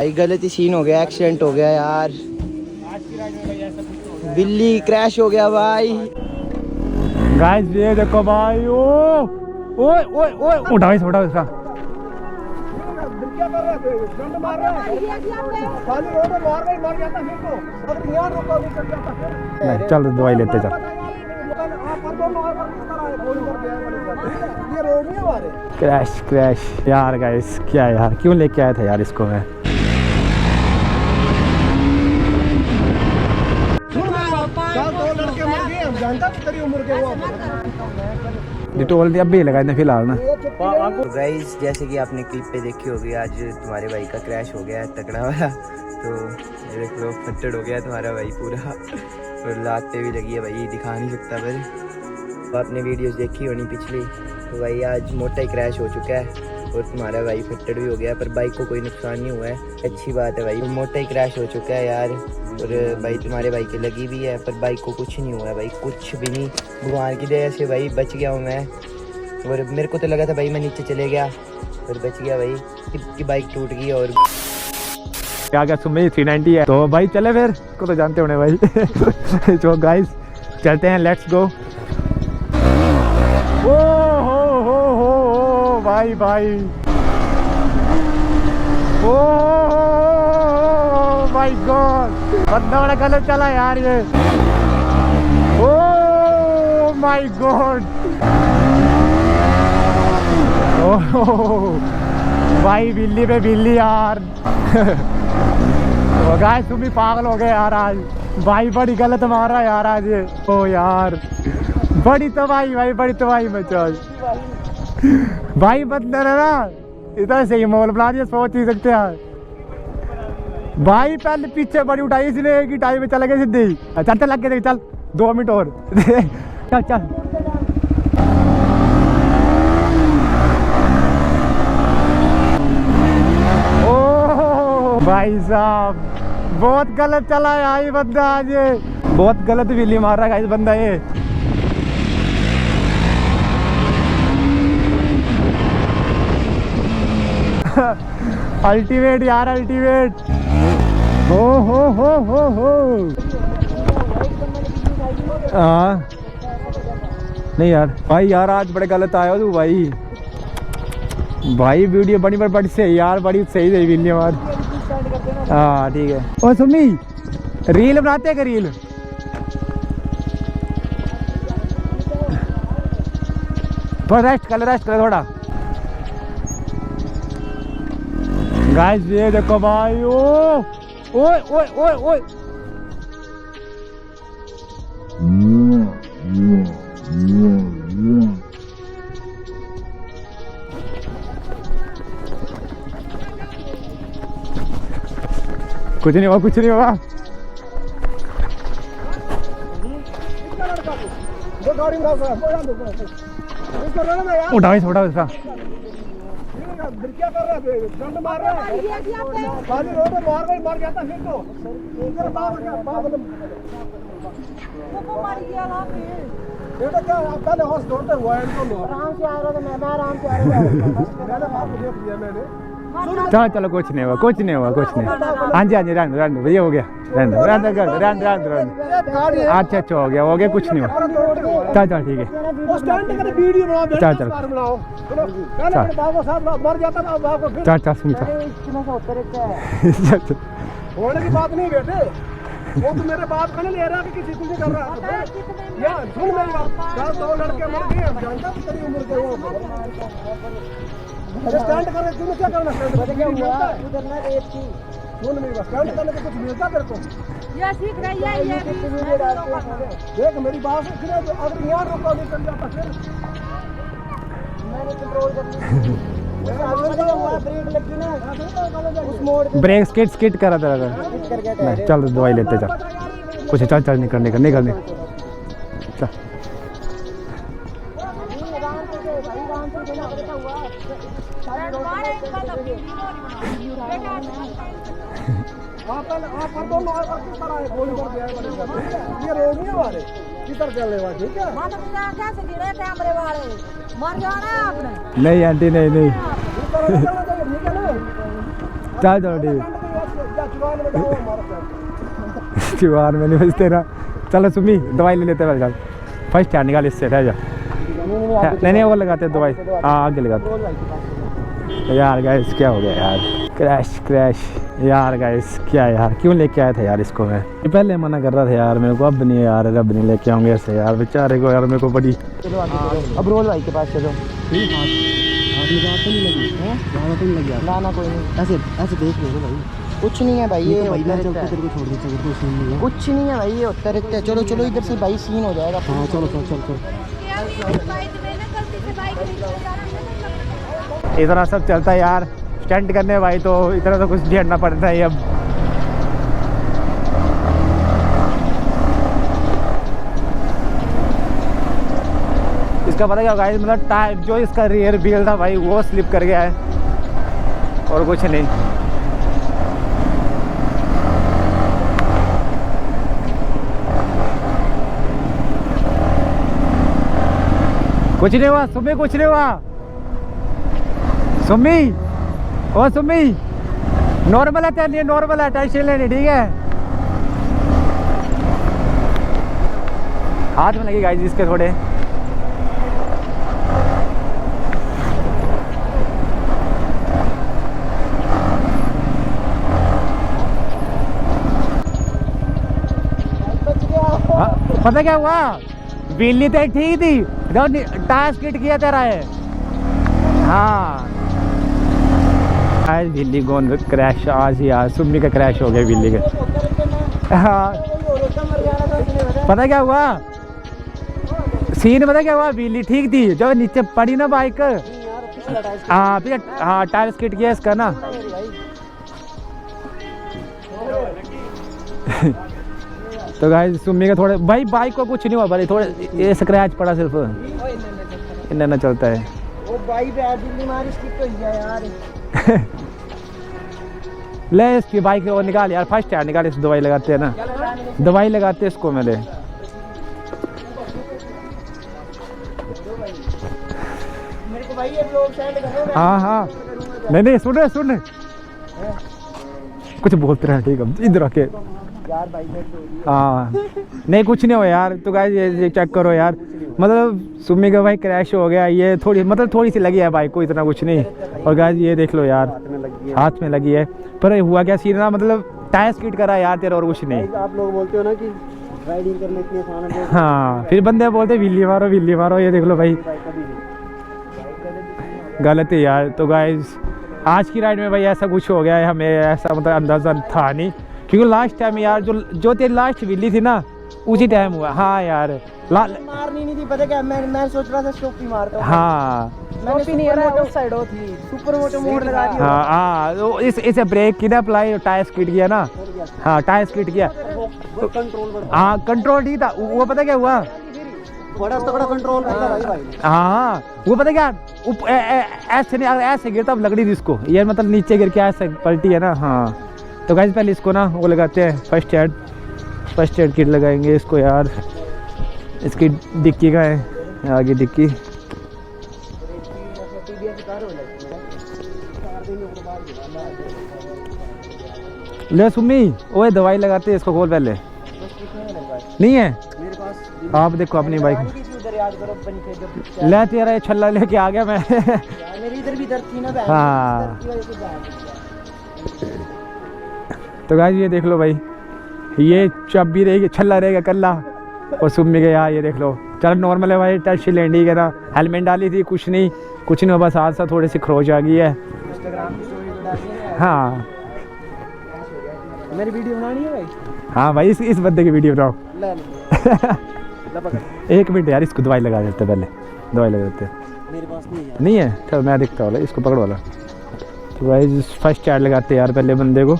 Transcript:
भाई गलत ही सीन हो गया, एक्सीडेंट हो गया यार, बिल्ली क्रैश हो गया भाई। गाइस ये देखो भाई, ओ ओए ओए ओए उठाओ इसका। चल दवाई लेते चल। क्रैश क्रैश यार गाइस, क्या यार, क्यों लेके आया था यार इसको मैं। डिटोल अब भी लगा फिलहाल ना। गाइस जैसे कि आपने क्लिप पे देखी होगी, आज तुम्हारे भाई का क्रैश हो गया है तगड़ा वाला। तो देख लो फट्टड़ हो गया तुम्हारा भाई पूरा, और लात पे भी लगी है भाई, दिखा नहीं सकता पर। तो आपने वीडियोस देखी होनी पिछली, तो भाई आज मोटा ही क्रैश हो चुका है और तुम्हारा भाई फट्टड़ भी हो गया, पर बाइक को कोई नुकसान नहीं हुआ है, अच्छी बात है भाई। मोटा ही क्रैश हो चुका है यार, और भाई तुम्हारे भाई की लगी भी है, पर बाइक को कुछ नहीं हुआ है भाई, कुछ भी नहीं, भगवान की दया से भाई बच गया हूँ मैं। और मेरे को तो लगा था भाई मैं नीचे चले गया, पर बच गया भाई, कि बाइक टूट गई। और क्या सुमी 390 है तो भाई चले फिर को तो जानते होने भाई। तो गाइस चलते हैं, लेट्स गो। ओ हो भाई भाई, ओ माय गॉड, बंदा बड़ा गलत चला यार ये। ओ माय गॉड, ओह भाई बिल्ली पे बिल्ली यार। तो गाइस तुम भी पागल हो गए यार आज, भाई बड़ी गलत मारा यार आज ये। ओ यार बड़ी तबाही भाई, बड़ी तबाही मचा भाई। बंदर है ना इधर से ही मोल बना दिया, सोच नहीं सकते यार भाई। पहले पीछे बड़ी उठाई इसलिए एक ही टाइम में चले गए सीधे। चल चल लग गए, चल 2 मिनट और। चल चल भाई साहब, बहुत गलत चला यार ये बंदा आज, ये बहुत गलत बिल्ली मार रहा है इस बंदा ये। अल्टीमेट यार अल्टीमेट। हो हाँ नहीं यार भाई, यार आज बड़े गलत आया तू भाई। भाई वीडियो बड़ी सही यार, बड़ी सही सही वीडियो यार। हाँ ठीक है। ओ सुमी रील बनाते हैं, रील रेस्ट कर थोड़ा। गाइस ये देखो भाई, ओ ओए ओए ओए ओए कुछ नहीं हुआ, कुछ नहीं हुआ। उठाओ इसका। चलो चलो कुछ नहीं हुआ, कुछ नहीं हुआ, कुछ नहीं। हाँ जी रन भैया हो गया, रन अच्छा हो गया, कुछ नहीं हुआ। चल ठीक है, चल सुनता होने की बात नहीं बेटे, वो तो मेरे बाप का नहीं ले रहा कि किसी को कर रहा है। यार सुन मेरी बात, 2 लड़के मर गए, हम जानता तेरी उम्र के वो स्टैंड करके तुमने क्या करना, उधर ना रेत की। सुन मेरी बात, स्टैंड करने को कुछ मिलता तेरे को? ये सीख रही है ये देख मेरी बात सुन, अगर यहाँ रोको नहीं कर जाता फिर मैंने कंट्रोल कर ली। ब्रेक स्किट करा था। चल दवाई लेते चल, कुछ चल निकलने चल। ये रोड नहीं हमारे किधर चल रहे ठीक है। कैसे गिरे कैमरे वाले, मर जाना है आपने। नहीं आंटी नहीं चल चलो ठीक है। दीवार में जाओ हमारा फ्रेंड। दीवार में नहीं बचते ना। चलो सुमी दवाई ले लेते हैं। फर्स्ट यार निकाल इससे, रह जा। नहीं नहीं वो लगाते हैं दवाई, हाँ आगे लगाते। यार गाइस क्या हो गया यार, क्रैश यार गाइस, क्या यार क्यों लेके आया था यार इसको मैं पहले मना कर रहा था यार मेरे को, अब नहीं यार, अब नहीं लेके आऊँगे ऐसे यार, बेचारे को यार मेरे को बड़ी। चलो आगे चलो, अब रोल भाई के पास चलो। ना ना कोई नहीं, ऐसे देख ले भाई, कुछ नहीं है भाई, ये होता रहता है। तेरे को छोड़ देता है, कुछ नहीं है। कुछ नहीं है भाई, ये होता रहता है। चलो चलो इधर से भाई, सीन हो जाएगा। हाँ चलो चल चल चल। इतना सब चलता है यार, स्टंट करने भाई तो इतना तो कुछ झेलना पड़ता है अब। इसका पता क्या गाइस, मतलब टायर जो इसका रियर व्हील था भाई वो स्लिप कर गया है और कुछ नहीं। कुछ नहीं हुआ सुमी, कुछ नहीं हुआ सुमी, ओ सुमी नॉर्मल है, नॉर्मल है, टेंशन लेनी, ठीक है। हाथ में लगी गाइस इसके थोड़े। पता क्या हुआ, बिल्ली तो ठीक थी, टायर स्किड किया तेरा है। हाँ आज बिल्ली गोन क्रैश, आज ही आज सुम्मी का क्रैश हो गया बिल्ली का। हाँ पता क्या हुआ सीन, पता क्या हुआ, बिल्ली ठीक थी, जब नीचे पड़ी ना बाइक, हाँ टायर स्किड किया इसका ना। तो गाइस सुम्मी का थोड़े भाई, बाइक को कुछ नहीं हुआ भाई, थोड़े ये स्क्रैच पड़ा सिर्फ, इतना चलता है। वो बाइक पे बिल्ली मारी, स्किप तो गया यार। ले इसकी बाइक वो निकाल यार, फर्स्ट यार निकाल, इस दवाई लगाते हैं ना, दवाई लगाते हैं इसको मेरे। मेरे को भाई ये ब्लॉग सेंड करो। हाँ नहीं सुन कुछ बोलते रहे, ठीक है इधर आके यार भाई। हाँ नहीं कुछ नहीं हो यार। तो गाइस ये चेक करो यार, मतलब सुम्मी का भाई क्रैश हो गया, ये थोड़ी सी लगी है बाइक को, इतना कुछ नहीं। और गाइस ये देख लो यार, हाथ में लगी है, पर हुआ क्या सीन ना, मतलब टायर स्किड करा यार तेरा, और कुछ नहीं। आप लोग बोलते हो ना कि राइडिंग करने इतनी आसान है, हाँ फिर बंदे बोलते विल्ली मारो, ये देख लो भाई गलत है यार। तो गाइस आज की राइड में भाई ऐसा कुछ हो गया है, हमें ऐसा मतलब अंदाजा था नहीं, क्योंकि लास्ट टाइम यार जो तेरी लास्ट विल्ली थी ना उसी टाइम हुआ। हाँ यार मारनी नहीं थी, पता क्या मैं सोच रहा था स्टॉप ही मारता हूँ। हाँ मैंने नहीं रहा, उस साइड हो थी, सुपर मोटो मोड लगा दिया। हाँ तो इसे ब्रेक की ना अप्लाई, टायर स्किड किया ना। हाँ टायर स्किड किया, हाँ कंट्रोल ठीक था वो। पता क्या हुआ, बड़ा तगड़ा कंट्रोल करता भाई। हाँ वो पता क्या, ऐसे नहीं ऐसे गिरता, अब लकड़ी थी इसको, ये मतलब नीचे गिर के ऐसे पलटी है ना। हाँ तो गाइस पहले इसको ना वो लगाते हैं, फर्स्ट एड किट लगाएंगे इसको यार। इसकी डिक्की का है, आगे डिक्की। ले सुम्मी ओए दवाई लगाते हैं इसको, खोल पहले। नहीं है मेरे पास, आप देखो अपनी बाइक ले, तेरा ये छल्ला लेके आ गया मैं। मेरी इधर भी दर्द थी ना। हाँ तो गाइस ये देख लो भाई, ये चाबी रहेगी, छल्ला रहेगा कल्ला, और सुम्मी के यार ये देख लो। चल नॉर्मल है भाई, टच लैंडी है ना, हेलमेट डाली थी, कुछ नहीं हो, बस हाथ से थोड़ी सी खरोच आ गई है। हाँ मेरी वीडियो बनानी है भाई। हाँ भाई इस बंदे की वीडियो बनाओ। एक मिनट यार, इसको दवाई लगा देते, पहले दवाई लगा देते। मेरे पास नहीं है चल मैं दिखता वाला, इसको पकड़ वाला। तो भाई फर्स्ट एड लगाते यार पहले बंदे को।